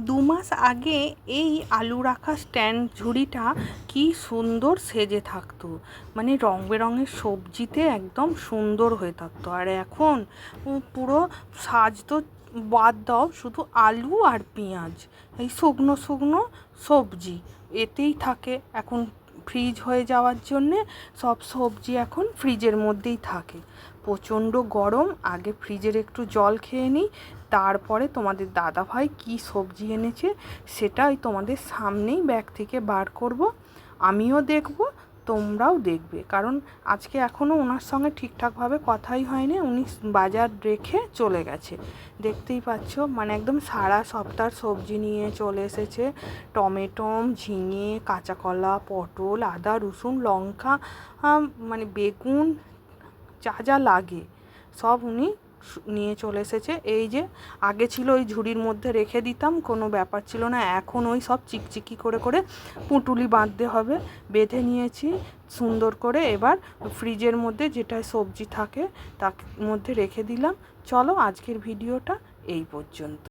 দু মাস আগে এই আলু রাখা স্ট্যান্ড ঝুড়িটা কি সুন্দর সেজে থাকতো, মানে রং বেরঙের সবজিতে একদম সুন্দর হয়ে থাকতো। আর এখন পুরো সাজ তো বাদ দাও, শুধু আলু আর পেঁয়াজ, এই শুকনো শুকনো সবজি এতেই থাকে। এখন ফ্রিজ হয়ে যাওয়ার জন্যে সব সবজি এখন ফ্রিজের মধ্যেই থাকে। প্রচণ্ড গরম, আগে ফ্রিজের একটু জল খেয়ে নিই, তারপরে তোমাদের দাদাভাই কি সবজি এনেছে সেটাই তোমাদের সামনেই ব্যাগ থেকে বার করব, আমিও দেখব, তোমরাও দেখবে। কারণ আজকে এখনও ওনার সঙ্গে ঠিকঠাকভাবে কথাই হয়নি, উনি বাজার রেখে চলে গেছে। দেখতেই পাচ্ছ, মানে একদম সারা সপ্তাহ সবজি নিয়ে চলে এসেছে। টমেটো, ঝিঙে, কাঁচা কলা, পটল, আদা, রসুন, লঙ্কা, মানে বেগুন, যা যা লাগে সব উনি নিয়ে চলে এসেছে। এই যে আগে ছিল ওই ঝুড়ির মধ্যে রেখে দিতাম, কোনো ব্যাপার ছিল না, এখন ওই সব চিকচিকি করে করে পুঁটুলি বাঁধতে হবে, বেঁধে নিয়েছি সুন্দর করে। এবার ফ্রিজের মধ্যে যেটা সবজি থাকে তার মধ্যে রেখে দিলাম। চলো, আজকের ভিডিওটা এই পর্যন্ত।